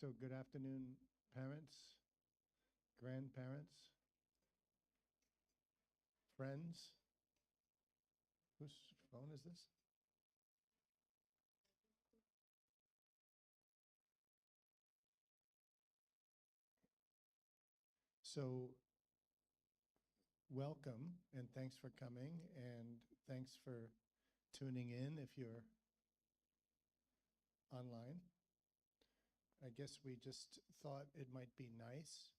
So good afternoon, parents, grandparents, friends. Whose phone is this? So welcome and thanks for coming and thanks for tuning in if you're online. I guess we just thought it might be nice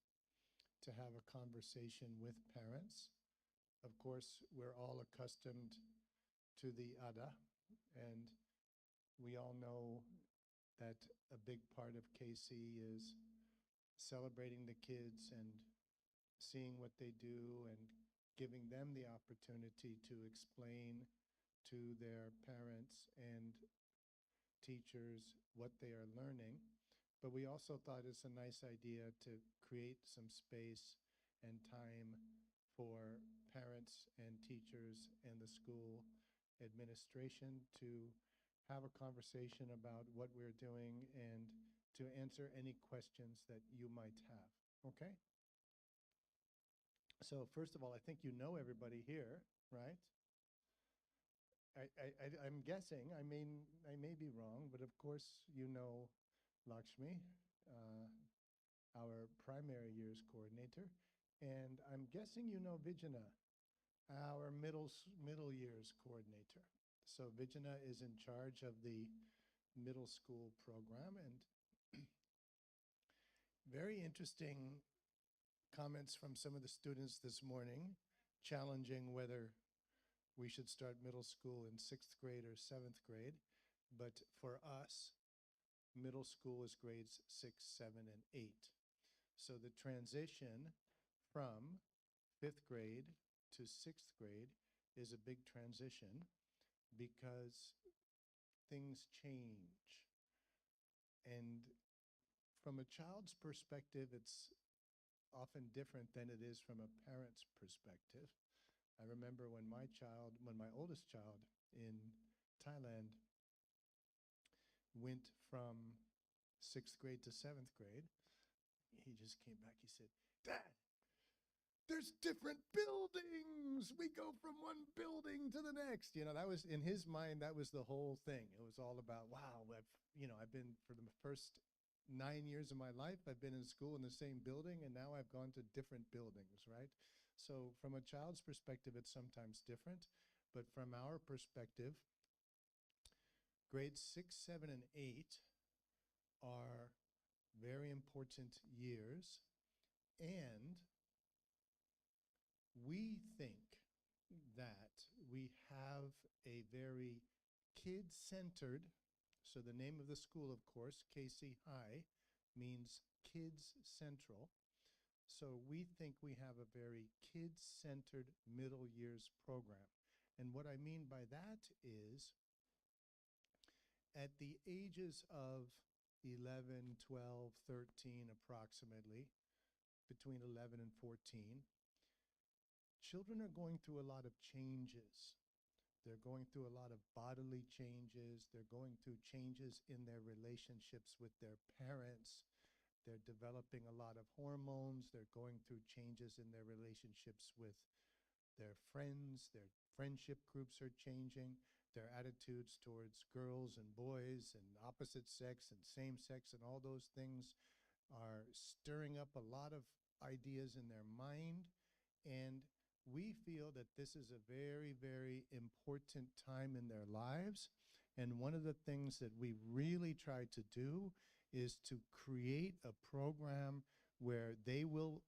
to have a conversation with parents. Of course, we're all accustomed to the Ada, and we all know that a big part of KC is celebrating the kids and seeing what they do and giving them the opportunity to explain to their parents and teachers what they are learning. But we also thought it's a nice idea to create some space and time for parents and teachers and the school administration to have a conversation about what we're doing and to answer any questions that you might have. Okay? So first of all, I think you know everybody here, right? I'm guessing, I may be wrong, but of course you know Lakshmi, uh, our primary years coordinator, and I'm guessing you know Vijana, our middle years coordinator. So Vijana is in charge of the middle school program, and very interesting comments from some of the students this morning, challenging whether we should start middle school in 6th grade or 7th grade. But for us, middle school is grades 6, 7, and 8. So the transition from 5th grade to 6th grade is a big transition because things change. And from a child's perspective, it's often different than it is from a parent's perspective. I remember when my oldest child in Thailand went from 6th grade to 7th grade, he just came back, he said, "Dad, there's different buildings. We go from one building to the next." That was, in his mind, that was the whole thing. It was all about, wow, I've been, for the first 9 years of my life, I've been in school in the same building, and now I've gone to different buildings, right? So from a child's perspective, it's sometimes different. But from our perspective, grades 6, 7, and 8 are very important years. And we think that we have a very kid-centered, so the name of the school, of course, KC High, means Kids Central. So we think we have a very kid-centered middle years program. And what I mean by that is at the ages of 11, 12, 13 approximately, between 11 and 14, children are going through a lot of changes. They're going through a lot of bodily changes. They're going through changes in their relationships with their parents. They're developing a lot of hormones. They're going through changes in their relationships with their friends. Their friendship groups are changing. Their attitudes towards girls and boys and opposite sex and same sex and all those things are stirring up a lot of ideas in their mind. And we feel that this is a very, very important time in their lives. And one of the things that we really try to do is to create a program where they will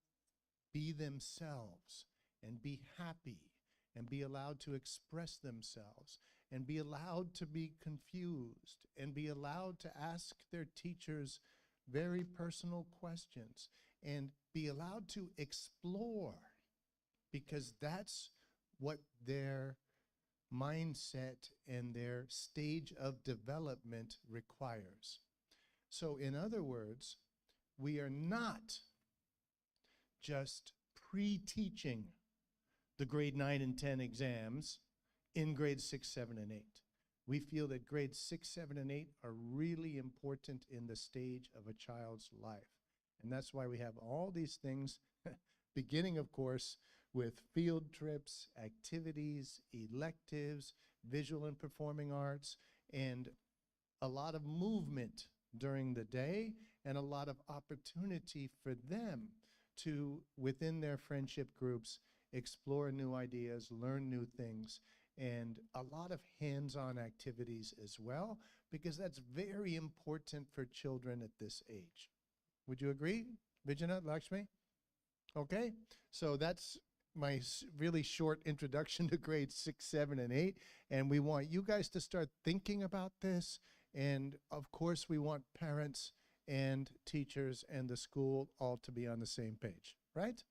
be themselves and be happy and be allowed to express themselves and be allowed to be confused and be allowed to ask their teachers very personal questions and be allowed to explore, because that's what their mindset and their stage of development requires. So in other words, we are not just pre-teaching the grade 9 and 10 exams in grades 6, 7, and 8. We feel that grades 6, 7, and 8 are really important in the stage of a child's life. And that's why we have all these things, beginning, of course, with field trips, activities, electives, visual and performing arts, and a lot of movement during the day and a lot of opportunity for them to, within their friendship groups, explore new ideas, learn new things, and a lot of hands-on activities as well, because that's very important for children at this age. Would you agree, Vijana, Lakshmi? Okay, so that's my really short introduction to grades 6, 7, and 8, and we want you guys to start thinking about this, and of course we want parents and teachers and the school all to be on the same page, right?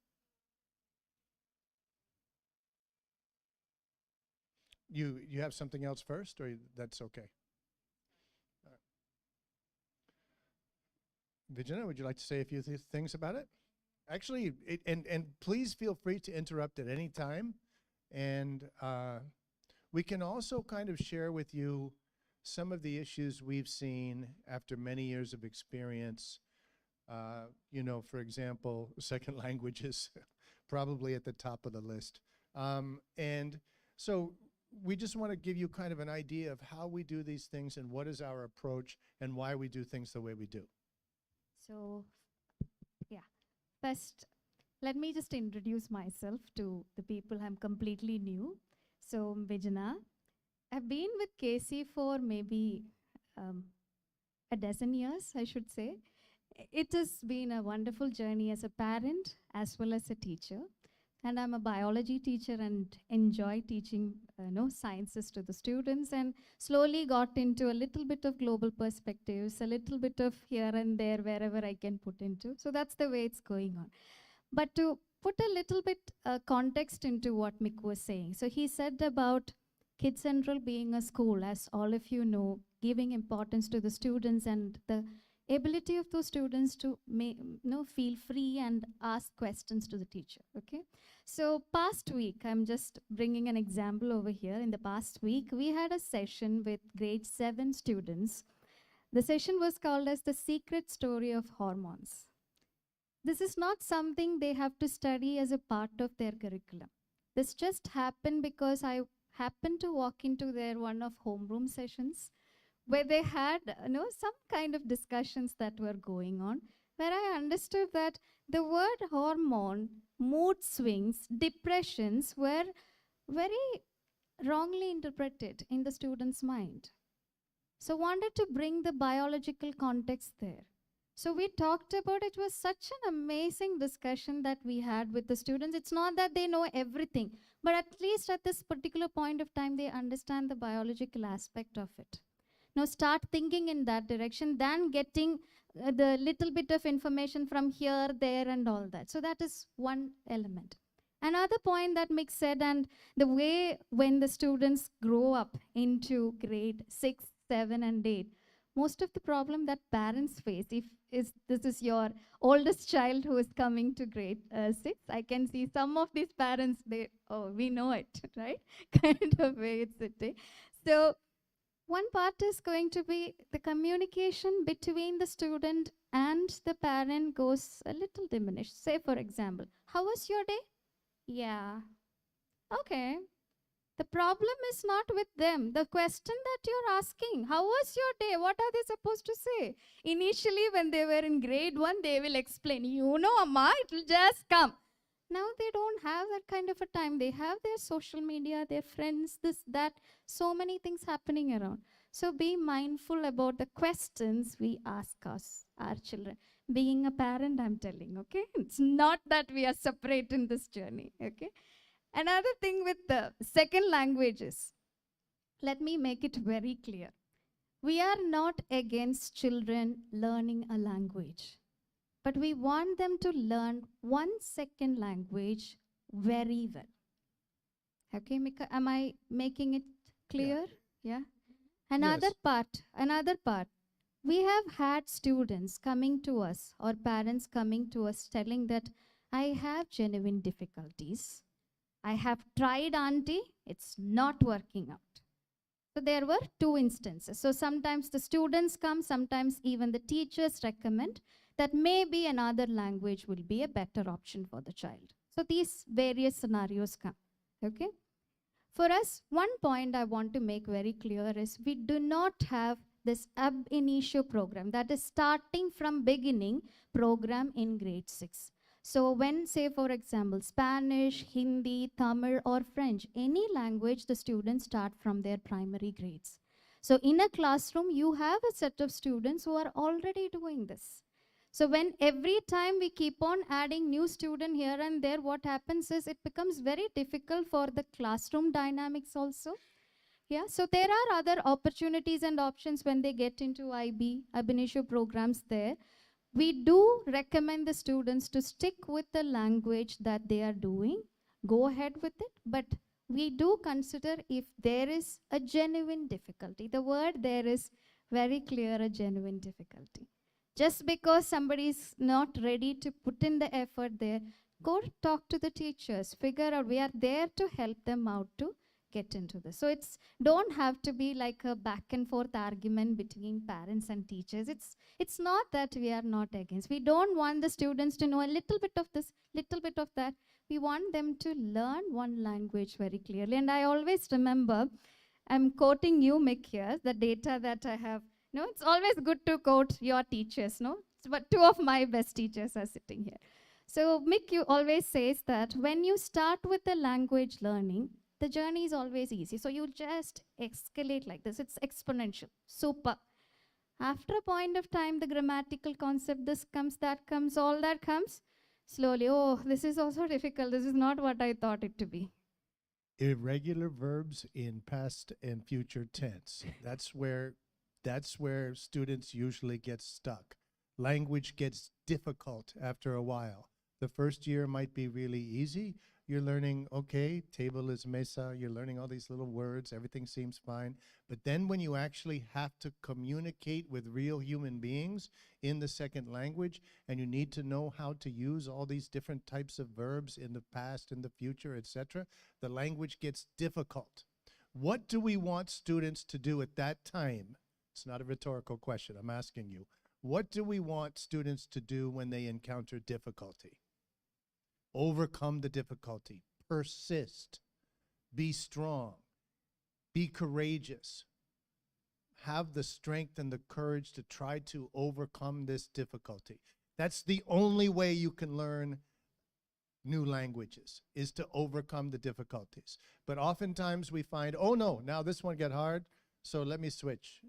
You have something else first, or that's okay? Vijana, would you like to say a few things about it? Actually, and please feel free to interrupt at any time. And we can also kind of share with you some of the issues we've seen after many years of experience. You know, for example, second language is probably at the top of the list. And so we just want to give you kind of an idea of how we do these things and what is our approach and why we do things the way we do. So, yeah. First, let me just introduce myself to the people. I'm completely new. So, Vijana, I've been with Casey for maybe a dozen years, I should say. It has been a wonderful journey as a parent as well as a teacher. And I'm a biology teacher and enjoy teaching sciences to the students, and slowly got into a little bit of global perspectives, a little bit of here and there wherever I can put into. So that's the way it's going on. But to put a little bit context into what Mick was saying. So he said about Kids Central being a school, as all of you know, giving importance to the students and the ability of those students to feel free and ask questions to the teacher, okay? So past week, I'm just bringing an example over here. In the past week, we had a session with grade 7 students. The session was called as The Secret Story of Hormones. This is not something they have to study as a part of their curriculum. This just happened because I happened to walk into their one of homeroom sessions where they had some kind of discussions that were going on, where I understood that the word hormone, mood swings, depressions were very wrongly interpreted in the student's mind. So wanted to bring the biological context there. So we talked about, it was such an amazing discussion that we had with the students. It's not that they know everything, but at least at this particular point of time, they understand the biological aspect of it. Now start thinking in that direction, than getting the little bit of information from here, there, and all that. So that is one element. Another point that Mick said, and the way when the students grow up into grade 6, 7, and 8, most of the problem that parents face, if this is your oldest child who is coming to grade 6, I can see some of these parents, we know it, right? Kind of way it's sitting. So one part is going to be the communication between the student and the parent goes a little diminished. Say, for example, how was your day? Yeah. Okay. The problem is not with them. The question that you're asking, how was your day? What are they supposed to say? Initially, when they were in grade 1, they will explain, Amma, it will just come. Now they don't have that kind of a time. They have their social media, their friends, this, that, so many things happening around. So be mindful about the questions we ask our children. Being a parent, I'm telling, okay? It's not that we are separate in this journey, okay? Another thing with the second languages, let me make it very clear. We are not against children learning a language, but we want them to learn one second language very well. Okay, Mika, am I making it clear? Yeah. Another part. We have had students coming to us or parents coming to us telling that I have genuine difficulties. I have tried, auntie, it's not working out. So there were two instances. So sometimes the students come, sometimes even the teachers recommend that maybe another language will be a better option for the child. So these various scenarios come. Okay. For us, one point I want to make very clear is we do not have this ab initio program, that is starting from beginning program in grade 6. So when, say for example, Spanish, Hindi, Tamil or French, any language, the students start from their primary grades. So in a classroom, you have a set of students who are already doing this. So when every time we keep on adding new student here and there, what happens is it becomes very difficult for the classroom dynamics also. Yeah, so there are other opportunities and options when they get into ab initio programs there. We do recommend the students to stick with the language that they are doing, go ahead with it, but we do consider if there is a genuine difficulty. The word there is very clear, a genuine difficulty. Just because somebody is not ready to put in the effort there, go talk to the teachers, figure out, we are there to help them out to get into this. So it's don't have to be like a back and forth argument between parents and teachers. It's not that we are not against. We don't want the students to know a little bit of this, little bit of that. We want them to learn one language very clearly. And I always remember, I'm quoting you, Mick, here, the data that I have. No, it's always good to quote your teachers, no? But two of my best teachers are sitting here. So Mick, you always says that when you start with the language learning, the journey is always easy. So you just escalate like this. It's exponential. Super. After a point of time, the grammatical concept, this comes, that comes, all that comes. Slowly, oh, this is also difficult. This is not what I thought it to be. Irregular verbs in past and future tense. That's where students usually get stuck. Language gets difficult after a while. The first year might be really easy. You're learning, okay, table is mesa, you're learning all these little words, everything seems fine. But then when you actually have to communicate with real human beings in the second language, and you need to know how to use all these different types of verbs in the past, in the future, etc., the language gets difficult. What do we want students to do at that time? It's not a rhetorical question, I'm asking you. What do we want students to do when they encounter difficulty? Overcome the difficulty, persist, be strong, be courageous, have the strength and the courage to try to overcome this difficulty. That's the only way you can learn new languages, is to overcome the difficulties. But oftentimes we find, oh no, now this one got hard, so let me switch.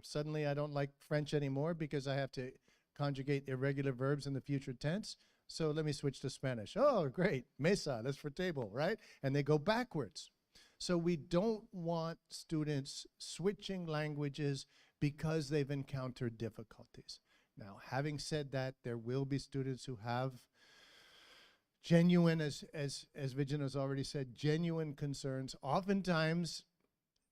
Suddenly I don't like French anymore because I have to conjugate irregular verbs in the future tense. So let me switch to Spanish. Oh, great. Mesa, that's for table, right? And they go backwards. So we don't want students switching languages because they've encountered difficulties. Now, having said that, there will be students who have genuine, as Vijay has already said, genuine concerns. Oftentimes,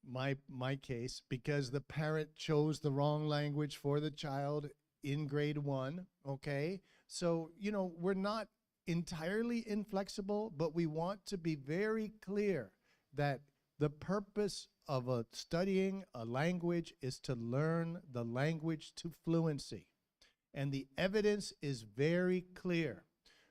my case, because the parent chose the wrong language for the child in grade 1, okay? So, you know, we're not entirely inflexible, but we want to be very clear that the purpose of studying a language is to learn the language to fluency. And the evidence is very clear.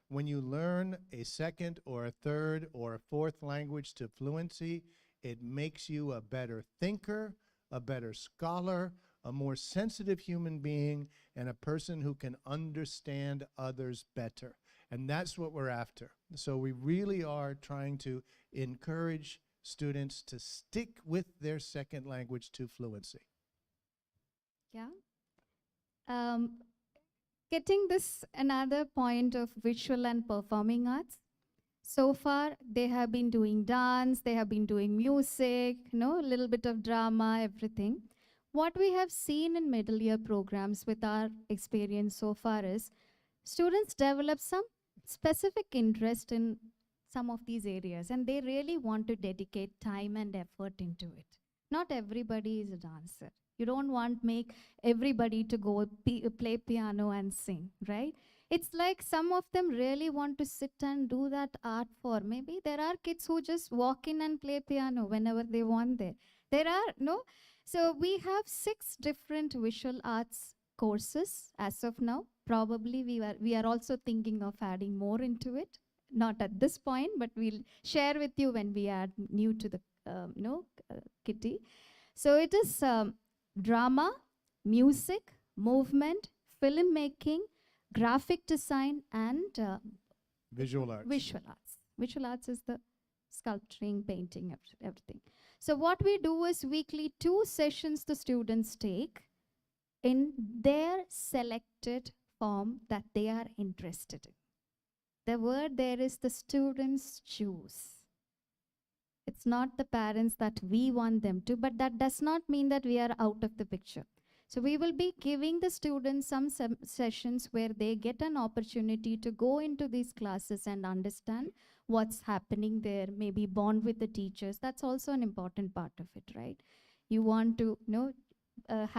When you learn a second or a third or a fourth language to fluency, it makes you a better thinker, a better scholar, a more sensitive human being, and a person who can understand others better. And that's what we're after. So we really are trying to encourage students to stick with their second language to fluency. Yeah. Getting this another point of visual and performing arts. So far, they have been doing dance, they have been doing music, you know, a little bit of drama, everything. What we have seen in middle year programs with our experience so far is students develop some specific interest in some of these areas and they really want to dedicate time and effort into it. Not everybody is a dancer. You don't want make everybody to go play piano and sing, right? It's like some of them really want to sit and do that art form. Maybe there are kids who just walk in and play piano whenever they want there. There are no. So we have 6 different visual arts courses as of now. Probably we are also thinking of adding more into it. Not at this point, but we'll share with you when we add new to the kitty. So it is drama, music, movement, filmmaking, graphic design, and Visual arts. visual arts. Visual arts is the sculpturing, painting, everything. So what we do is weekly 2 sessions the students take in their selected form that they are interested in. The word there is the students choose. It's not the parents that we want them to, but that does not mean that we are out of the picture. So we will be giving the students some sessions where they get an opportunity to go into these classes and understand what's happening there, maybe bond with the teachers. That's also an important part of it, right? You want to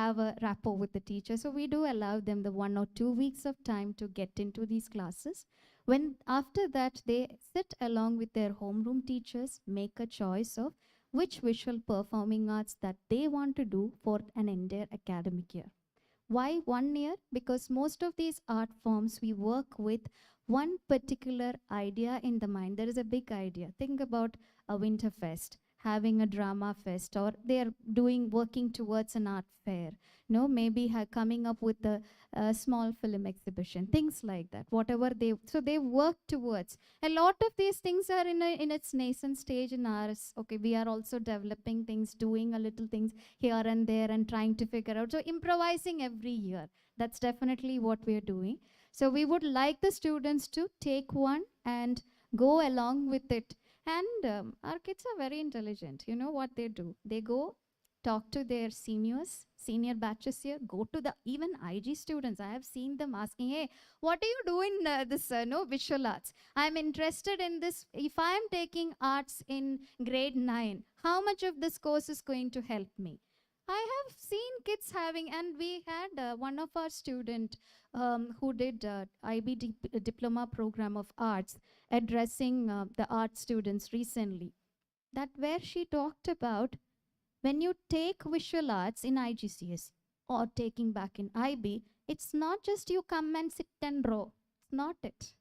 have a rapport with the teacher. So we do allow them the 1 or 2 weeks of time to get into these classes. When after that, they sit along with their homeroom teachers, make a choice of which visual performing arts that they want to do for an entire academic year. Why 1 year? Because most of these art forms, we work with one particular idea in the mind. There is a big idea. Think about a winter fest, having a drama fest, or they're working towards an art fair. Maybe coming up with a small film exhibition, things like that. Whatever they work towards. A lot of these things are in its nascent stage in ours. Okay, we are also developing things, doing a little things here and there, and trying to figure out. So improvising every year. That's definitely what we're doing. So we would like the students to take one and go along with it. And our kids are very intelligent. You know what they do? They go talk to their senior batches here, go to the even IG students. I have seen them asking, hey, what do you do in this visual arts? I'm interested in this. If I'm taking arts in grade 9, how much of this course is going to help me? I have seen kids having, and we had one of our student who did IB diploma program of arts, addressing the art students recently. That where she talked about when you take visual arts in IGCS or taking back in IB, it's not just you come and sit and draw. It's not it.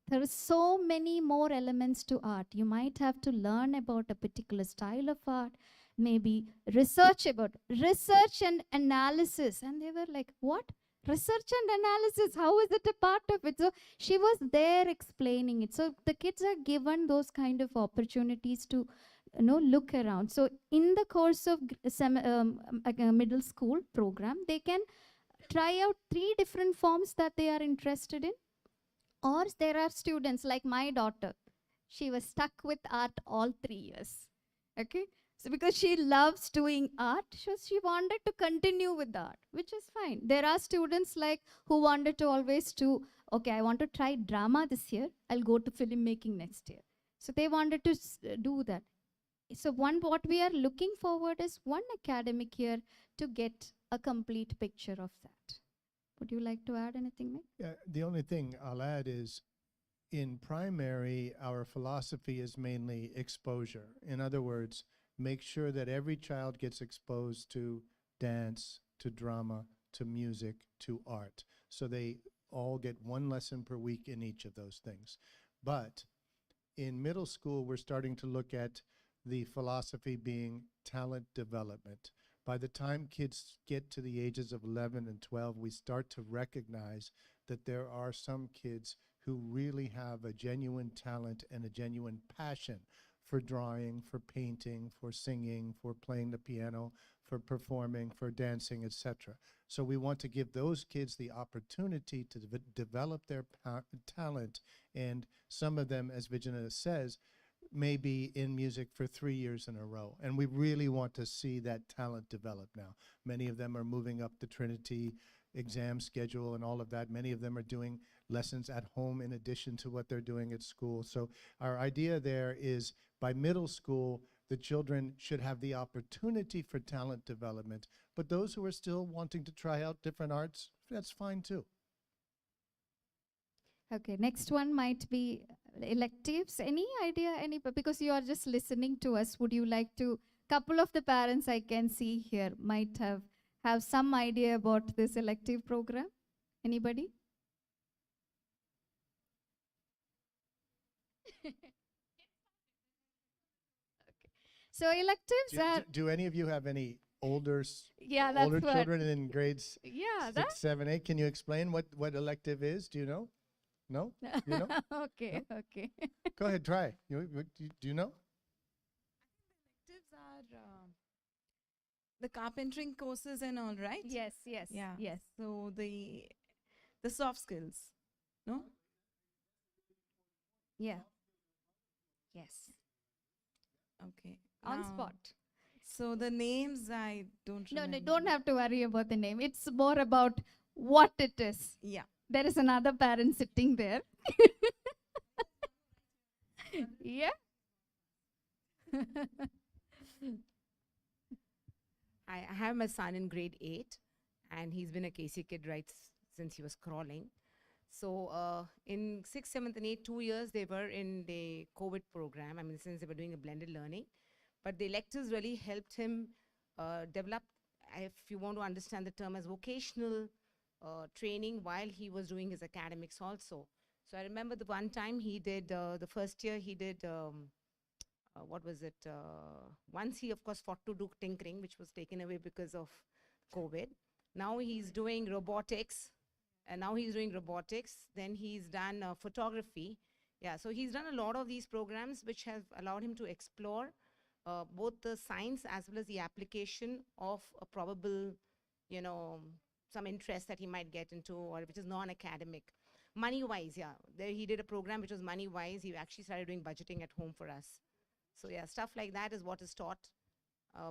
There are so many more elements to art. You might have to learn about a particular style of art, maybe research and analysis. And they were like, what? Research and analysis, how is it a part of it? So she was there explaining it. So the kids are given those kind of opportunities to look around. So in the course of middle school program, they can try out 3 different forms that they are interested in. Or there are students like my daughter. She was stuck with art all 3 years. Okay. So because she loves doing art, she wanted to continue with art, which is fine. There are students like who wanted to always do, okay, I want to try drama this year. I'll go to filmmaking next year. So they wanted to do that. So what we are looking forward is 1 academic year to get a complete picture of that. Would you like to add anything, Nick? Yeah, the only thing I'll add is in primary, our philosophy is mainly exposure. In other words, make sure that every child gets exposed to dance, to drama, to music, to art. So they all get 1 lesson per week in each of those things. But in middle school, we're starting to look at the philosophy being talent development. By the time kids get to the ages of 11 and 12, we start to recognize that there are some kids who really have a genuine talent and a genuine passion for drawing, for painting, for singing, for playing the piano, for performing, for dancing, etc. So we want to give those kids the opportunity to develop their talent, and some of them, as Vijana says, may be in music for 3 years in a row. And we really want to see that talent develop now. Many of them are moving up the Trinity exam schedule and all of that. Many of them are doing lessons at home in addition to what they're doing at school. So our idea there is by middle school, the children should have the opportunity for talent development. But those who are still wanting to try out different arts, that's fine too. Okay, next one might be electives. Any idea? Because you are just listening to us, would you like to couple of the parents I can see here might have some idea about this elective program. Anybody? So electives are, Do any of you have any older yeah, that's older what. children in grades Yeah, 6, 7, 8? Can you explain what elective is? Do you know? No? You know? Okay, okay. Go ahead, try. Do you know? Electives are the carpentering courses and all, right? Yes, yes, Yeah. yes. So the soft skills, no? Yeah. Yes. Okay. On Now, spot. So the names I don't No, remember. don't have to worry about the name. It's more about what it is. Yeah. There is another parent sitting there. Yeah. I have my son in grade 8, and he's been a KC kid since he was crawling. So in 6th, 7th, and 8th, 2 years, they were in the COVID program. I mean, since they were doing a blended learning. But the electives really helped him develop, if you want to understand the term, as vocational training while he was doing his academics also. So I remember the one time he did, the first year he did, what was it? Once he, of course, fought to do tinkering, which was taken away because of COVID. Now he's doing robotics. And now he's doing robotics. Then he's done photography. Yeah, so he's done a lot of these programs which have allowed him to explore both the science as well as the application of a probable, some interest that he might get into, or which is non-academic. Money-wise, yeah. There he did a program which was money-wise. He actually started doing budgeting at home for us. So yeah, stuff like that is what is taught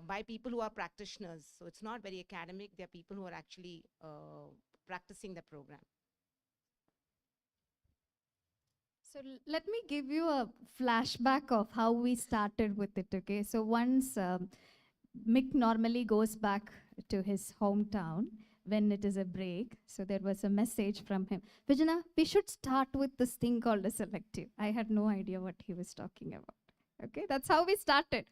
by people who are practitioners. So it's not very academic. There are people who are actually practicing the program. So let me give you a flashback of how we started with it, okay? So once Mick normally goes back to his hometown when it is a break. So there was a message from him. Vijana, we should start with this thing called a selective. I had no idea what he was talking about. Okay, that's how we started.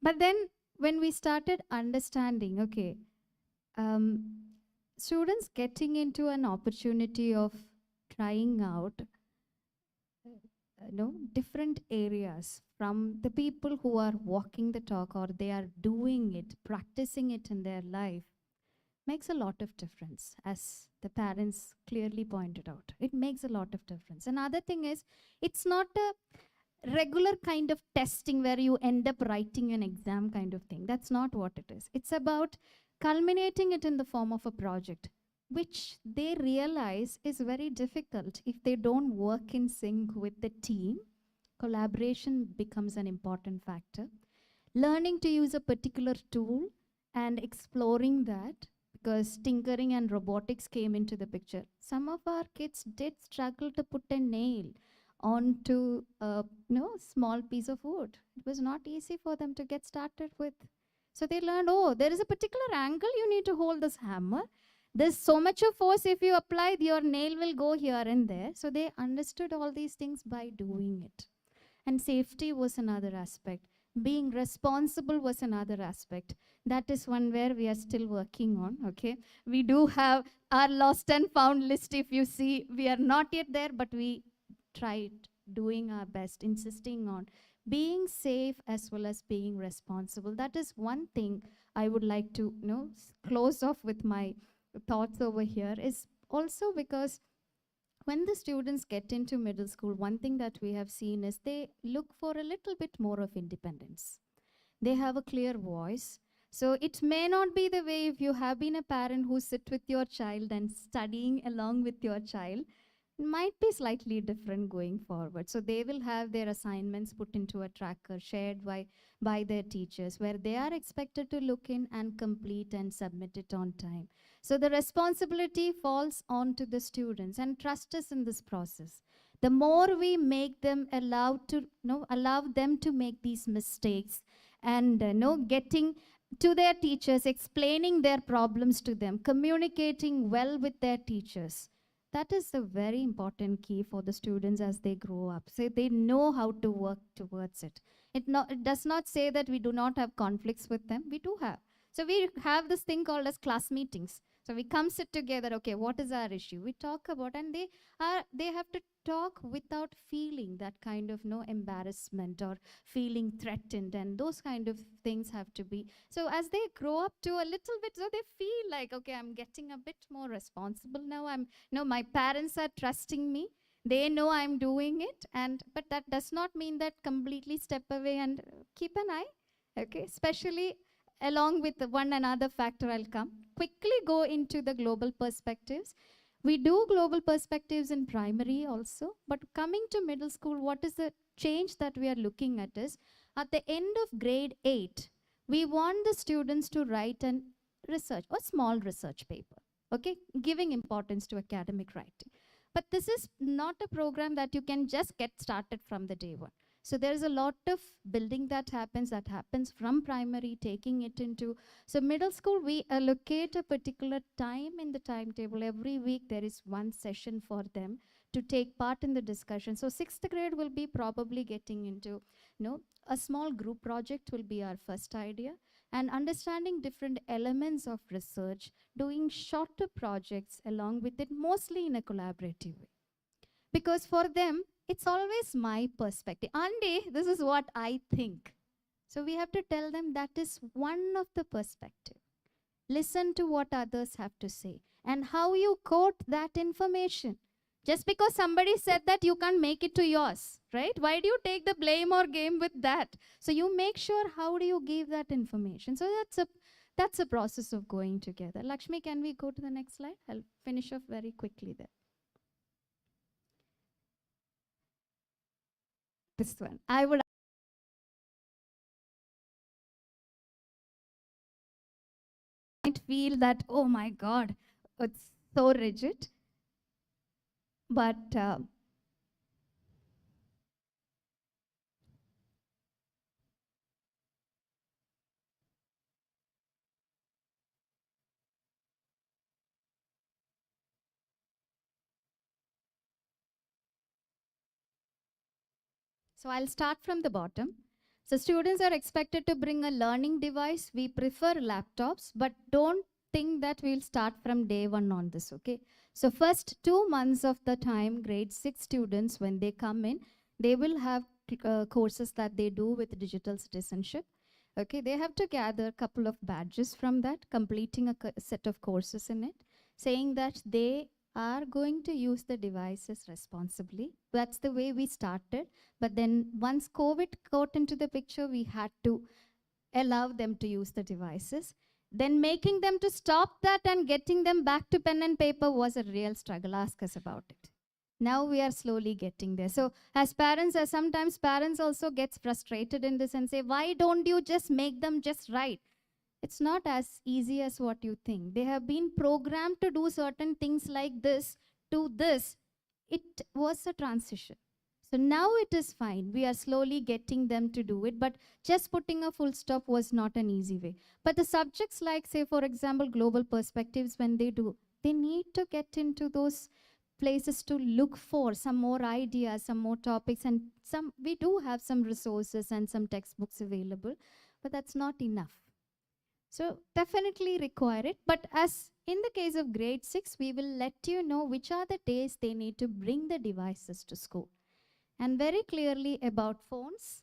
But then when we started understanding, okay, students getting into an opportunity of trying out different areas from the people who are walking the talk, or they are doing it, practicing it in their life, makes a lot of difference, as the parents clearly pointed out. It makes a lot of difference. Another thing is, it's not a regular kind of testing where you end up writing an exam kind of thing. That's not what it is. It's about culminating it in the form of a project, which they realize is very difficult if they don't work in sync with the team. Collaboration becomes an important factor. Learning to use a particular tool and exploring that, because tinkering and robotics came into the picture. Some of our kids did struggle to put a nail onto a small piece of wood. It was not easy for them to get started with. So they learned, oh, there is a particular angle you need to hold this hammer. There's so much of force if you apply, your nail will go here and there. So they understood all these things by doing it. And safety was another aspect. Being responsible was another aspect. That is one where we are still working on, okay? We do have our lost and found list. If you see, we are not yet there, but we tried doing our best, insisting on being safe as well as being responsible. That is one thing I would like to close off with my thoughts over here, is also because when the students get into middle school, one thing that we have seen is they look for a little bit more of independence. They have a clear voice. So it may not be the way if you have been a parent who sit with your child and studying along with your child, might be slightly different going forward. So they will have their assignments put into a tracker shared by their teachers, where they are expected to look in and complete and submit it on time. So the responsibility falls on to the students, and trust us in this process. The more we make them allow them to make these mistakes, and getting to their teachers, explaining their problems to them, communicating well with their teachers, That is a very important key for the students as they grow up. So they know how to work towards it. It does not say that we do not have conflicts with them. We do have. So we have this thing called as class meetings. So we come sit together. Okay, what is our issue? We talk about, and they have to talk without feeling that kind of no embarrassment or feeling threatened, and those kind of things have to be. So as they grow up to a little bit, so they feel like, okay, I'm getting a bit more responsible now. My parents are trusting me. They know I'm doing it, and but that does not mean that completely step away and keep an eye. Okay, especially along with the one another factor, I'll come quickly go into the global perspectives. We do global perspectives in primary also, but coming to middle school, what is the change that we are looking at is at the end of grade 8, we want the students to write an research or small research paper, okay, giving importance to academic writing. But this is not a program that you can just get started from the day one. So there's a lot of building that happens from primary, taking it into, so middle school, we allocate a particular time in the timetable. Every week there is one session for them to take part in the discussion. So sixth grade will be probably getting into, a small group project will be our first idea, and understanding different elements of research, doing shorter projects along with it, mostly in a collaborative way. Because for them, it's always my perspective. Andy, this is what I think. So we have to tell them that is one of the perspective. Listen to what others have to say and how you quote that information. Just because somebody said that, you can't make it to yours, right? Why do you take the blame or game with that? So you make sure how do you give that information. So that's a process of going together. Lakshmi, can we go to the next slide? I'll finish off very quickly there. This one. I would might feel that, oh my God, it's so rigid. But so I'll start from the bottom. So students are expected to bring a learning device. We prefer laptops, but don't think that we'll start from day one on this, okay? So first 2 months of the time, grade 6 students, when they come in, they will have courses that they do with digital citizenship. Okay, they have to gather a couple of badges from that, completing a set of courses in it, saying that they are going to use the devices responsibly. That's the way we started. But then once COVID got into the picture, we had to allow them to use the devices. Then making them to stop that and getting them back to pen and paper was a real struggle. Ask us about it. Now we are slowly getting there. So as parents, sometimes parents also gets frustrated in this and say, why don't you just make them just right? It's not as easy as what you think. They have been programmed to do certain things like this to this. It was a transition. So now it is fine. We are slowly getting them to do it, but just putting a full stop was not an easy way. But the subjects like, say, for example, global perspectives, when they do, they need to get into those places to look for some more ideas, some more topics, and we do have some resources and some textbooks available, but that's not enough. So definitely require it. But as in the case of grade 6, we will let you know which are the days they need to bring the devices to school. And very clearly about phones.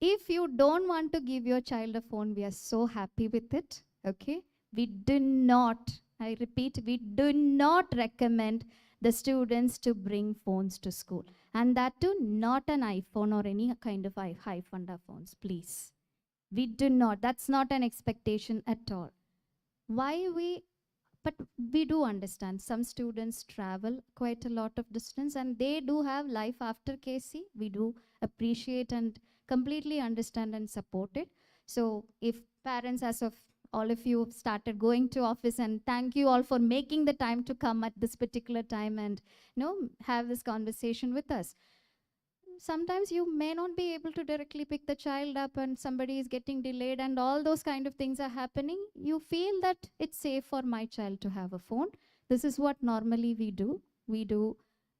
If you don't want to give your child a phone, we are so happy with it. Okay? We do not, I repeat, we do not recommend the students to bring phones to school. And that too, not an iPhone or any kind of high-funda phones, please. We do not. That's not an expectation at all. But we do understand some students travel quite a lot of distance and they do have life after KC. We do appreciate and completely understand and support it. So if parents, as of all of you, have started going to office, and thank you all for making the time to come at this particular time and have this conversation with us. Sometimes you may not be able to directly pick the child up and somebody is getting delayed and all those kind of things are happening. You feel that it's safe for my child to have a phone. This is what normally we do. we do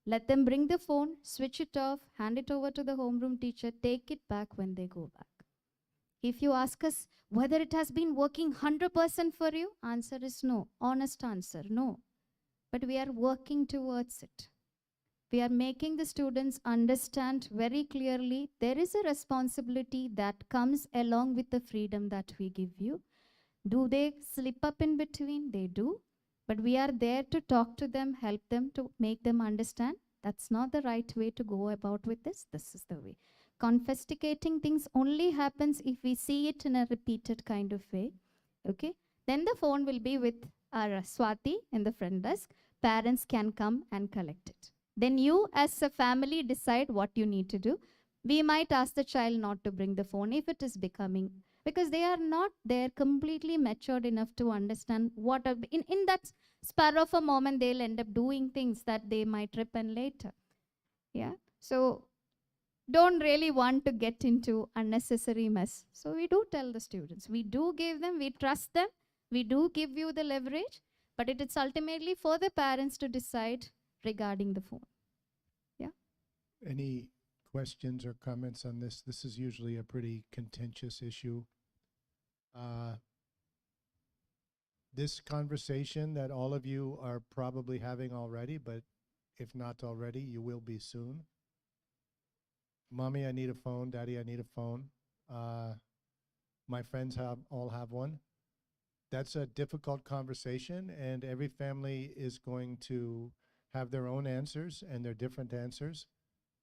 let them bring the phone, switch it off, hand it over to the homeroom teacher, take it back when they go back. If you ask us whether it has been working 100% for you, answer is no. Honest answer, no. But we are working towards it. We are making the students understand very clearly there is a responsibility that comes along with the freedom that we give you. Do they slip up in between? They do. But we are there to talk to them, help them, to make them understand that's not the right way to go about with this. This is the way. Confiscating things only happens if we see it in a repeated kind of way. Okay? Then the phone will be with our Swati in the front desk. Parents can come and collect it. Then you as a family decide what you need to do. We might ask the child not to bring the phone if it is becoming, because they are not there completely matured enough to understand what are, in that spur of a moment they'll end up doing things that they might repent later. Yeah. So don't really want to get into unnecessary mess. So we do tell the students, we do give them, we trust them, we do give you the leverage, but it is ultimately for the parents to decide regarding the phone. Yeah. Any questions or comments on this? This is usually a pretty contentious issue. This conversation that all of you are probably having already, but if not already, you will be soon. Mommy, I need a phone. Daddy, I need a phone. My friends all have one. That's a difficult conversation, and every family is going to have their own answers and their different answers.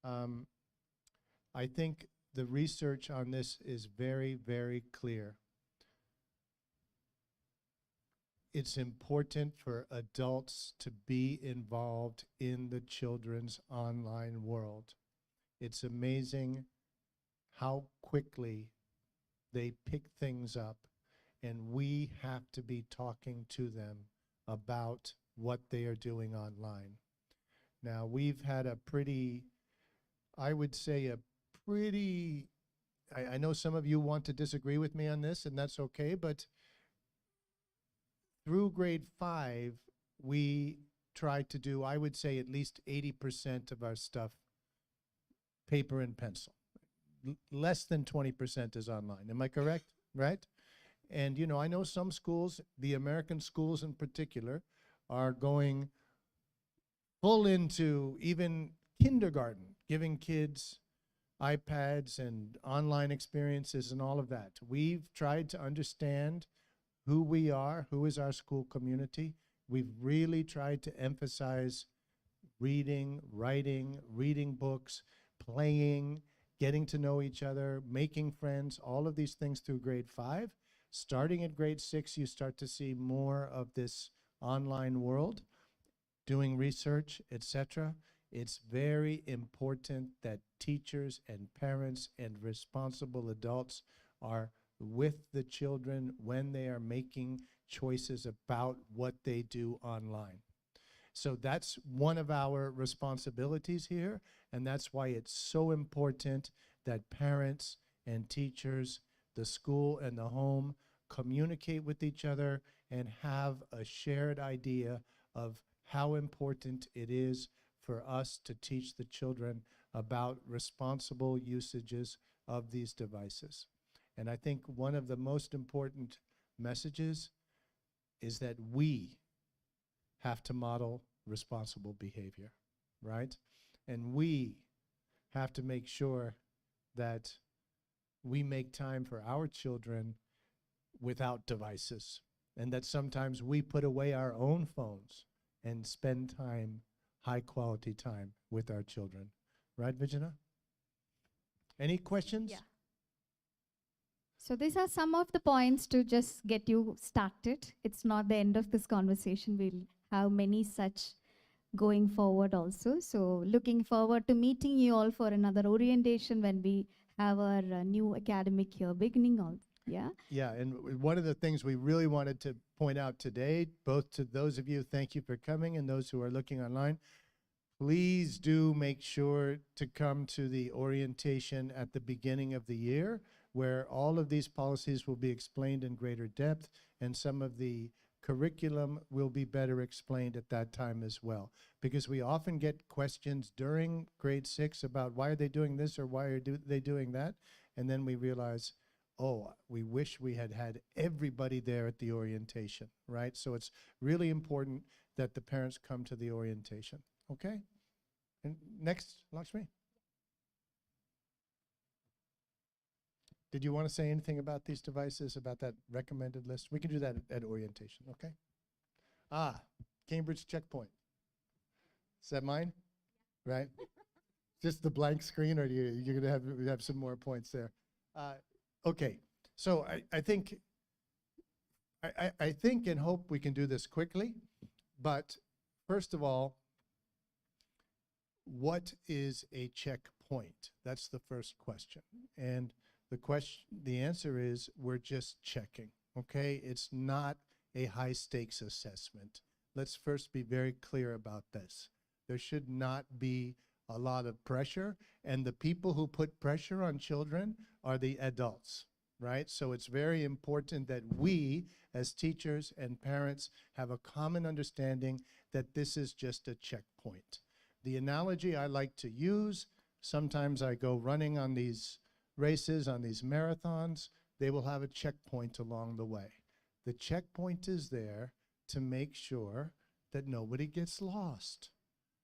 I think the research on this is very, very clear. It's important for adults to be involved in the children's online world. It's amazing how quickly they pick things up, and we have to be talking to them about what they are doing online. Now, we've had a pretty, I would say a pretty, I know some of you want to disagree with me on this, and that's okay, but through grade 5, we tried to do, I would say, at least 80% of our stuff paper and pencil. Less than 20% is online. Am I correct? Right? And, you know, I know some schools, the American schools in particular, are going full into even kindergarten, giving kids iPads and online experiences and all of that. We've tried to understand who we are, who is our school community. We've really tried to emphasize reading, writing, reading books, playing, getting to know each other, making friends, all of these things through grade 5. Starting at grade 6, you start to see more of this online world, doing research, etc. It's very important that teachers and parents and responsible adults are with the children when they are making choices about what they do online. So that's one of our responsibilities here, and that's why it's so important that parents and teachers, the school and the home, communicate with each other and have a shared idea of how important it is for us to teach the children about responsible usages of these devices. And I think one of the most important messages is that we have to model responsible behavior, right? And we have to make sure that we make time for our children without devices, and that sometimes we put away our own phones and spend time, high quality time with our children. Right, Vijana? Any questions? Yeah. So these are some of the points to just get you started. It's not the end of this conversation. We'll have many such going forward also. So looking forward to meeting you all for another orientation when we have our new academic year beginning on. Yeah. Yeah, and one of the things we really wanted to point out today, both to those of you, thank you for coming, and those who are looking online, please do make sure to come to the orientation at the beginning of the year, where all of these policies will be explained in greater depth, and some of the curriculum will be better explained at that time as well. Because we often get questions during grade 6 about why are they doing this or why are they doing that? And then we realize, oh, we wish we had had everybody there at the orientation, right? So it's really important that the parents come to the orientation, okay? And next, Lakshmi. Did you want to say anything about these devices, about that recommended list? We can do that at orientation, okay? Ah, Cambridge Checkpoint. Is that mine? Right? Just the blank screen, or you're going to have some more points there? Okay, so I think and hope we can do this quickly, but first of all, what is a checkpoint? That's the first question. And the answer is we're just checking, okay? It's not a high stakes assessment. Let's first be very clear about this. There should not be a lot of pressure, and the people who put pressure on children are the adults, right? So it's very important that we, as teachers and parents, have a common understanding that this is just a checkpoint. The analogy I like to use, sometimes I go running on these races, on these marathons, they will have a checkpoint along the way. The checkpoint is there to make sure that nobody gets lost,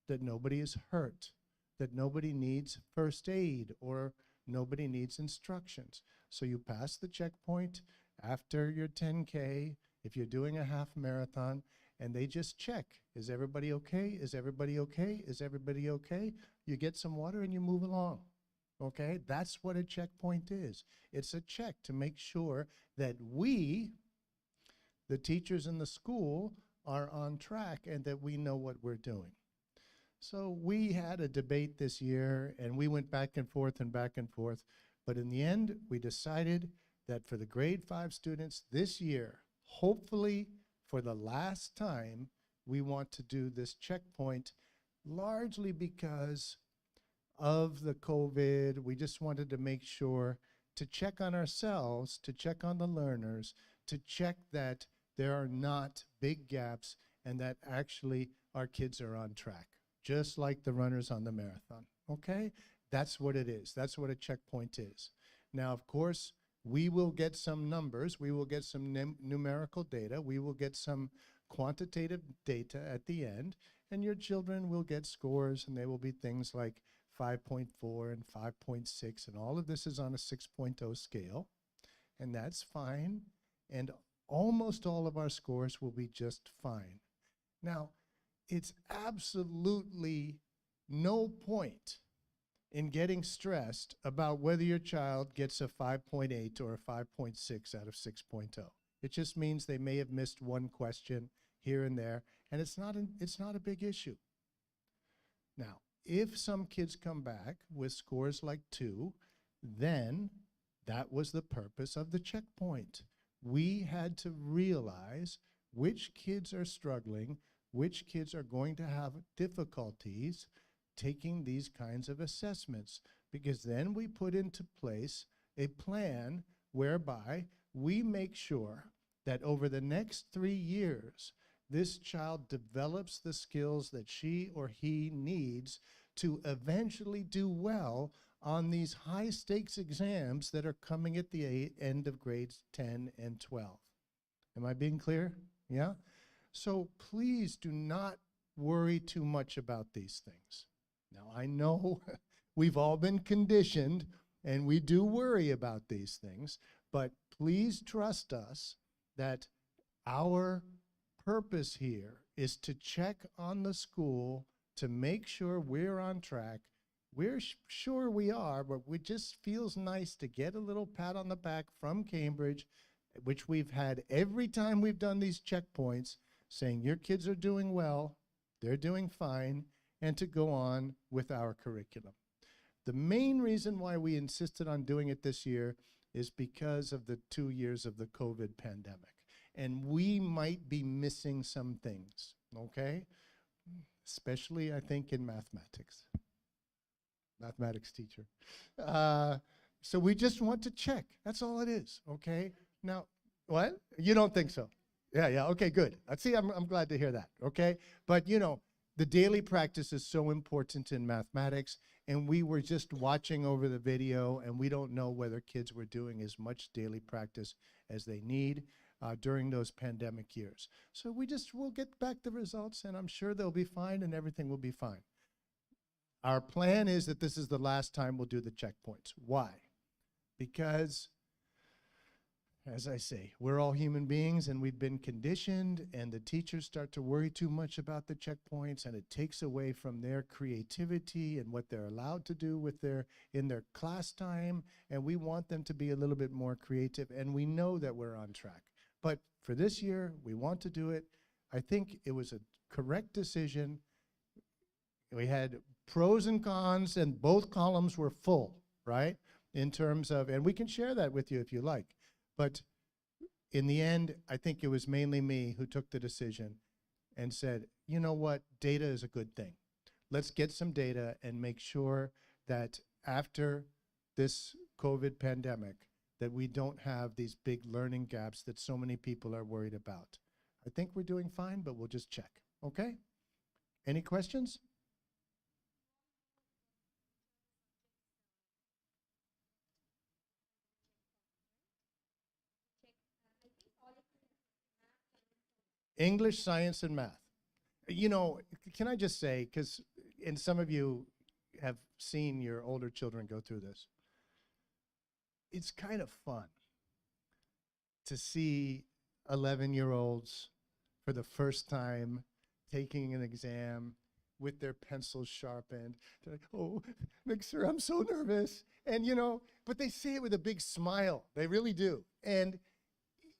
that nobody is hurt, that nobody needs first aid or nobody needs instructions. So you pass the checkpoint after your 10K, if you're doing a half marathon, and they just check, is everybody okay? Is everybody okay? Is everybody okay? You get some water and you move along. Okay, that's what a checkpoint is. It's a check to make sure that we, the teachers in the school, are on track and that we know what we're doing. So we had a debate this year and we went back and forth, but in the end, we decided that for the grade 5 students this year, hopefully for the last time, we want to do this checkpoint, largely because of the COVID. We just wanted to make sure to check on ourselves, to check on the learners, to check that there are not big gaps and that actually our kids are on track, just like the runners on the marathon, okay? That's what it is. That's what a checkpoint is. Now, of course, we will get some numbers. We will get some numerical data. We will get some quantitative data at the end, and your children will get scores, and they will be things like 5.4 and 5.6, and all of this is on a 6.0 scale, and that's fine, and almost all of our scores will be just fine. Now, it's absolutely no point in getting stressed about whether your child gets a 5.8 or a 5.6 out of 6.0. It just means they may have missed one question here and there, and it's not a big issue. Now, if some kids come back with scores like 2, then that was the purpose of the checkpoint. We had to realize which kids are struggling, which kids are going to have difficulties taking these kinds of assessments, because then we put into place a plan whereby we make sure that over the next 3 years, this child develops the skills that she or he needs to eventually do well on these high stakes exams that are coming at the end of grades 10 and 12. Am I being clear? Yeah? So please do not worry too much about these things. Now, I know we've all been conditioned and we do worry about these things, but please trust us that our purpose here is to check on the school to make sure we're on track. We're sure we are, but it just feels nice to get a little pat on the back from Cambridge, which we've had every time we've done these checkpoints, saying your kids are doing well, they're doing fine, and to go on with our curriculum. The main reason why we insisted on doing it this year is because of the 2 years of the COVID pandemic. And we might be missing some things, okay? Especially, I think, in mathematics. Mathematics teacher. So we just want to check. That's all it is, okay? Now, what? You don't think so? Yeah. Okay, good. See, I'm glad to hear that. Okay. But, the daily practice is so important in mathematics. And we were just watching over the video, and we don't know whether kids were doing as much daily practice as they need during those pandemic years. So we'll get back the results, and I'm sure they'll be fine and everything will be fine. Our plan is that this is the last time we'll do the checkpoints. Why? Because, as I say, we're all human beings and we've been conditioned, and the teachers start to worry too much about the checkpoints, and it takes away from their creativity and what they're allowed to do in their class time, and we want them to be a little bit more creative, and we know that we're on track. But for this year, we want to do it. I think it was a correct decision. We had pros and cons, and both columns were full, right? In terms of, and we can share that with you if you like. But in the end, I think it was mainly me who took the decision and said, you know what, data is a good thing. Let's get some data and make sure that after this COVID pandemic, that we don't have these big learning gaps that so many people are worried about. I think we're doing fine, but we'll just check, okay? Any questions? English, science, and math. Can I just say, and some of you have seen your older children go through this, it's kind of fun to see 11-year-olds for the first time taking an exam with their pencils sharpened. They're like, oh, sir, I'm so nervous. And, but they say it with a big smile. They really do. And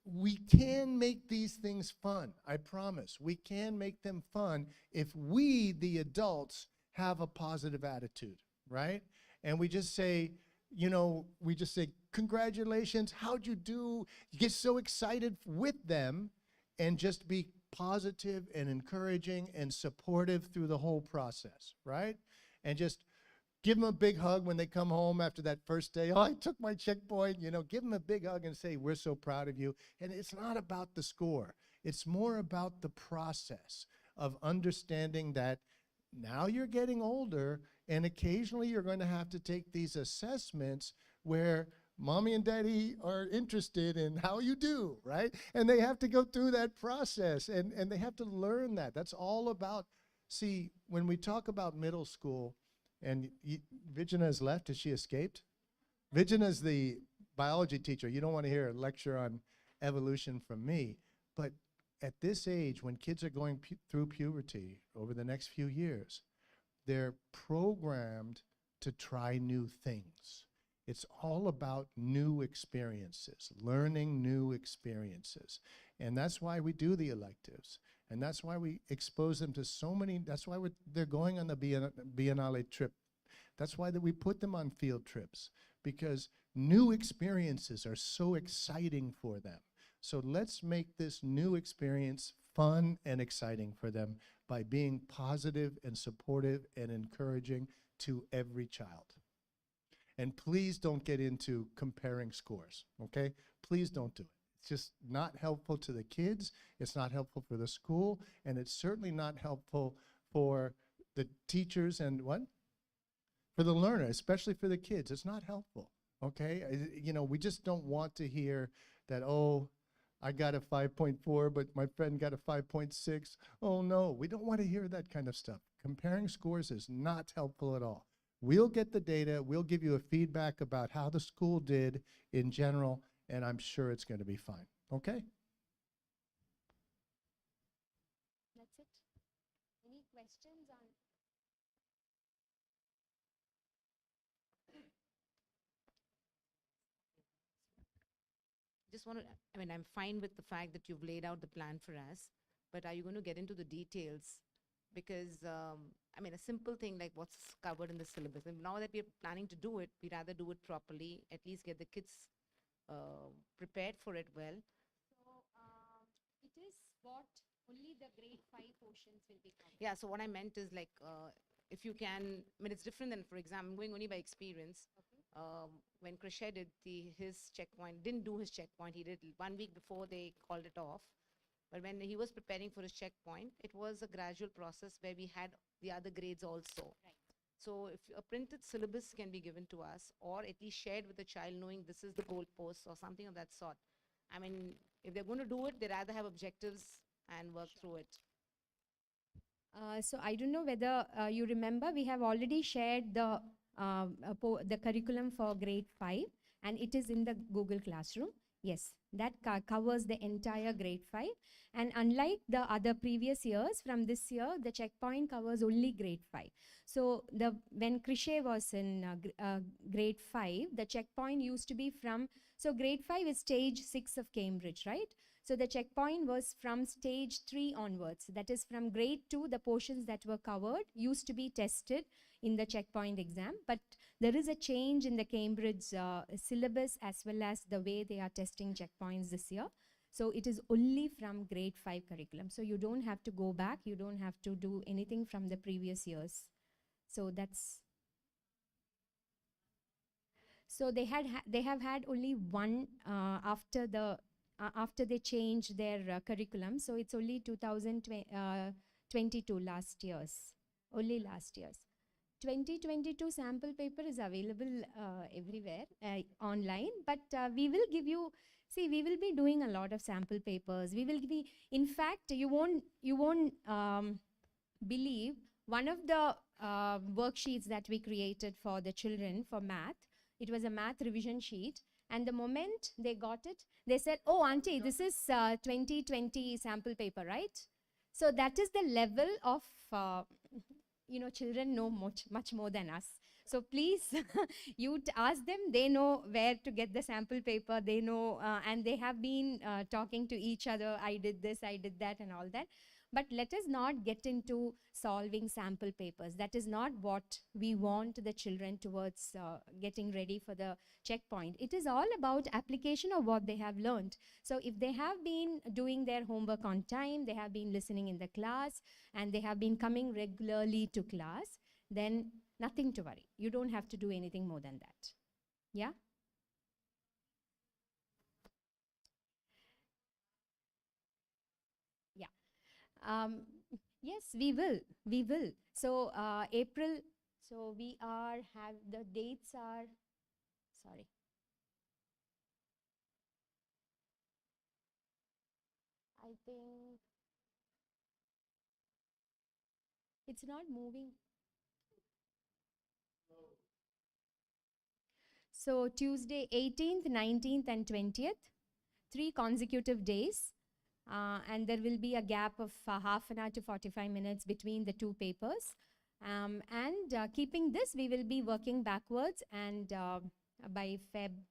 we can make these things fun, I promise. We can make them fun if we, the adults, have a positive attitude, right? And we just say, congratulations, how'd you do? You get so excited with them, and just be positive and encouraging and supportive through the whole process, right? And just give them a big hug when they come home after that first day. Oh, I took my checkpoint. Give them a big hug and say, we're so proud of you. And it's not about the score. It's more about the process of understanding that now you're getting older, and occasionally you're going to have to take these assessments where mommy and daddy are interested in how you do, right? And they have to go through that process, and they have to learn that. That's all about, see, when we talk about middle school, and Vijana has left. Has she escaped? Vijana is the biology teacher. You don't want to hear a lecture on evolution from me. But at this age, when kids are going through puberty over the next few years, they're programmed to try new things. It's all about new experiences, learning new experiences. And that's why we do the electives. And that's why we expose them to so many, that's why they're going on the Biennale trip. That's why we put them on field trips, because new experiences are so exciting for them. So let's make this new experience fun and exciting for them by being positive and supportive and encouraging to every child. And please don't get into comparing scores, okay? Please don't do it. It's just not helpful to the kids, it's not helpful for the school, and it's certainly not helpful for the teachers and what? For the learner, especially for the kids. It's not helpful, okay? We just don't want to hear that, oh, I got a 5.4, but my friend got a 5.6. Oh no, we don't want to hear that kind of stuff. Comparing scores is not helpful at all. We'll get the data, we'll give you a feedback about how the school did in general, and I'm sure it's going to be fine, okay? That's it. Any questions on? Just want to, I'm fine with the fact that you've laid out the plan for us, but are you going to get into the details? Because, a simple thing like what's covered in the syllabus. And now that we're planning to do it, we'd rather do it properly, at least get the kids prepared for it well. So it is what only the grade 5 portions will be covered. Yeah, so what I meant is like, if you can, it's different than, for example, I'm going only by experience. Okay. When Krisha did his checkpoint, didn't do his checkpoint, he did 1 week before they called it off. But when he was preparing for his checkpoint, it was a gradual process where we had the other grades also. Right. So if a printed syllabus can be given to us, or at least shared with the child, knowing this is the goalpost or something of that sort. I mean, if they're going to do it, they rather have objectives and work through it. So I don't know whether you remember, we have already shared the curriculum for grade 5, and it is in the Google Classroom. Yes, that covers the entire grade 5. And unlike the other previous years, from this year, the checkpoint covers only grade 5. So when Krishay was in grade 5, the checkpoint used to be from, so grade 5 is stage 6 of Cambridge, right? So the checkpoint was from stage 3 onwards. That is from grade 2, the portions that were covered used to be tested in the checkpoint exam. But there is a change in the Cambridge syllabus as well as the way they are testing checkpoints this year. So it is only from grade 5 curriculum. So you don't have to go back. You don't have to do anything from the previous years. So that's... So they have had only one after they changed their curriculum. So it's only 2022 last year's, only last year's. 2022 sample paper is available everywhere online, but we will give you, see, we will be doing a lot of sample papers. We will be, in fact, you won't believe, one of the worksheets that we created for the children for math, it was a math revision sheet. And the moment they got it, they said, oh, auntie, this is 2020 sample paper, right? So that is the level of, children know much more than us. So please, you ask them, they know where to get the sample paper, they know, and they have been talking to each other, I did this, I did that, and all that. But let us not get into solving sample papers. That is not what we want the children towards getting ready for the checkpoint. It is all about application of what they have learned. So if they have been doing their homework on time, they have been listening in the class, and they have been coming regularly to class, then nothing to worry. You don't have to do anything more than that. Yeah? Yes, we will. We will. So April. So we have the dates are. Sorry. I think it's not moving. So Tuesday, 18th, 19th, and 20th, 3 consecutive days. And there will be a gap of half an hour to 45 minutes between the 2 papers. And keeping this, we will be working backwards, and by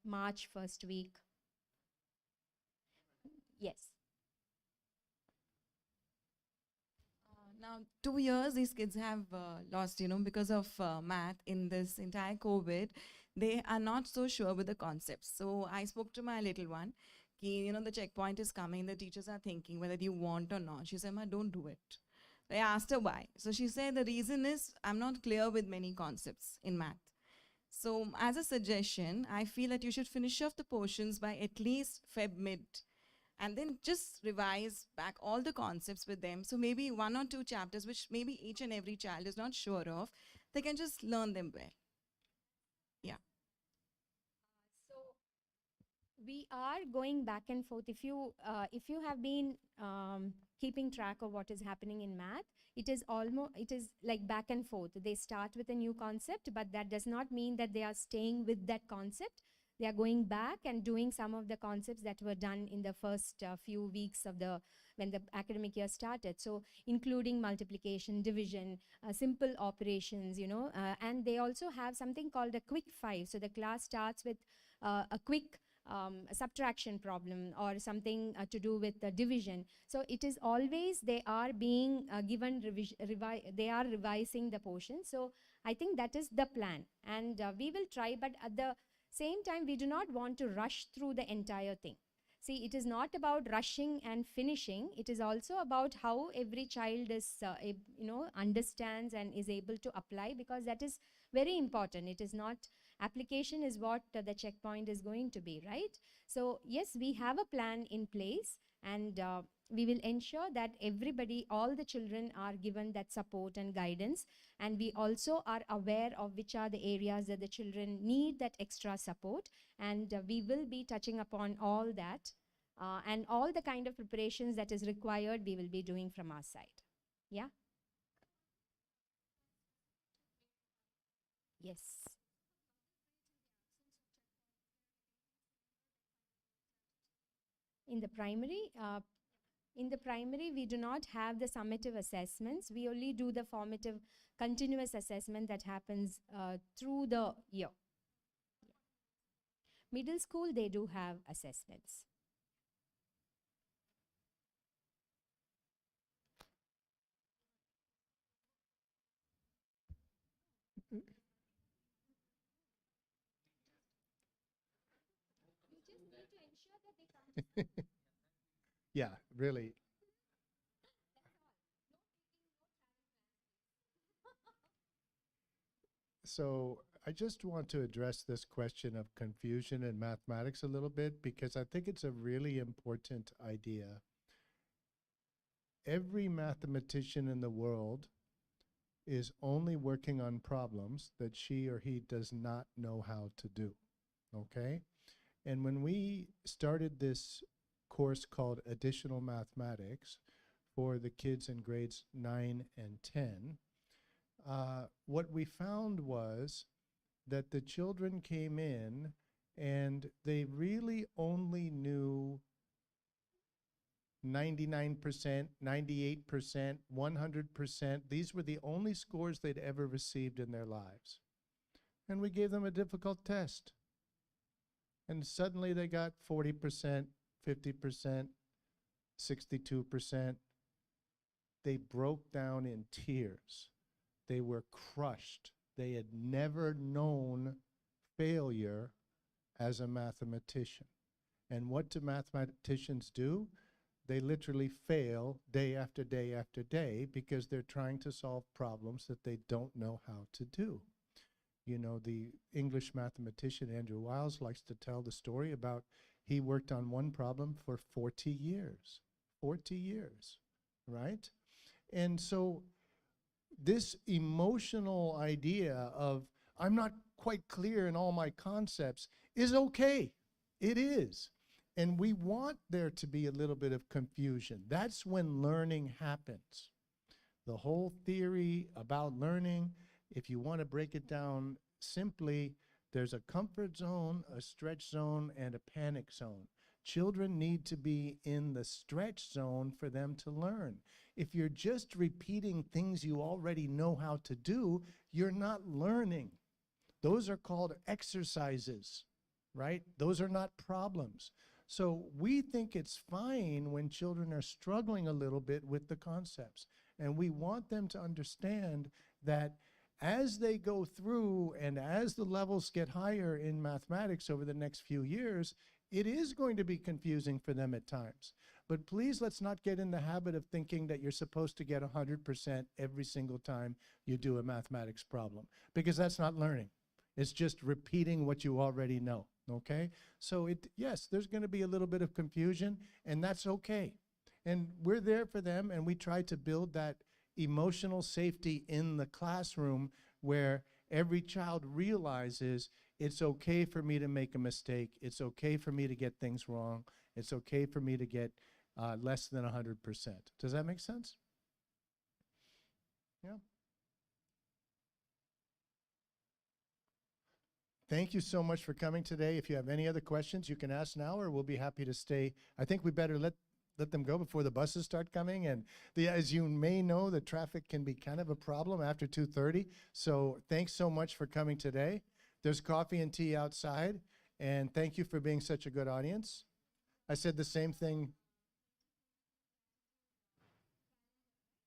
March first week. Yes. Now, 2 years these kids have lost, because of math in this entire COVID. They are not so sure with the concepts. So I spoke to my little one. The checkpoint is coming, the teachers are thinking whether you want or not. She said, Ma, don't do it. I asked her why. So she said, the reason is I'm not clear with many concepts in math. So as a suggestion, I feel that you should finish off the portions by at least Feb mid, and then just revise back all the concepts with them. So maybe 1 or 2 chapters, which maybe each and every child is not sure of, they can just learn them well. Yeah. We are going back and forth. If you have been keeping track of what is happening in math, it is like back and forth. They start with a new concept, but that does not mean that they are staying with that concept. They are going back and doing some of the concepts that were done in the first few weeks of when the academic year started. So including multiplication, division, simple operations, and they also have something called a quick 5. So the class starts with a quick a subtraction problem or something to do with the division. So it is always they are being given they are revising the portion. So I think that is the plan, and we will try, but at the same time we do not want to rush through the entire thing. See, it is not about rushing and finishing. It is also about how every child is understands and is able to apply, because that is very important. It is not application is what the checkpoint is going to be, right? So yes, we have a plan in place, and we will ensure that everybody, all the children are given that support and guidance, and we also are aware of which are the areas that the children need that extra support, and we will be touching upon all that, and all the kind of preparations that is required we will be doing from our side. Yeah. Yes. In the primary, we do not have the summative assessments. We only do the formative continuous assessment that happens through the year. Middle school, they do have assessments. Yeah, really. So I just want to address this question of confusion in mathematics a little bit because I think it's a really important idea. Every mathematician in the world is only working on problems that she or he does not know how to do, okay? And when we started this course called Additional Mathematics for the kids in grades 9 and 10, what we found was that the children came in and they really only knew 99%, 98%, 100%. These were the only scores they'd ever received in their lives. And we gave them a difficult test. And suddenly they got 40%, 50%, 62%. They broke down in tears. They were crushed. They had never known failure as a mathematician. And what do mathematicians do? They literally fail day after day after day because they're trying to solve problems that they don't know how to do. You know, the English mathematician Andrew Wiles likes to tell the story about he worked on one problem for 40 years. 40 years, right? And so this emotional idea of I'm not quite clear in all my concepts is okay. It is. And we want there to be a little bit of confusion. That's when learning happens. The whole theory about learning, if you want to break it down simply, there's a comfort zone, a stretch zone, and a panic zone. Children need to be in the stretch zone for them to learn. If you're just repeating things you already know how to do, you're not learning. Those are called exercises, right? Those are not problems. So we think it's fine when children are struggling a little bit with the concepts. And we want them to understand that as they go through and as the levels get higher in mathematics over the next few years, it is going to be confusing for them at times. But please, let's not get in the habit of thinking that you're supposed to get 100% every single time you do a mathematics problem, because that's not learning. It's just repeating what you already know, okay? So yes, there's going to be a little bit of confusion, and that's okay. And we're there for them, and we try to build that emotional safety in the classroom where every child realizes it's okay for me to make a mistake. It's okay for me to get things wrong. It's okay for me to get less than 100%. Does that make sense? Yeah. Thank you so much for coming today. If you have any other questions, you can ask now, or we'll be happy to stay. I think we better let them go before the buses start coming. And as you may know, the traffic can be kind of a problem after 2:30. So thanks so much for coming today. There's coffee and tea outside. And thank you for being such a good audience. I said the same thing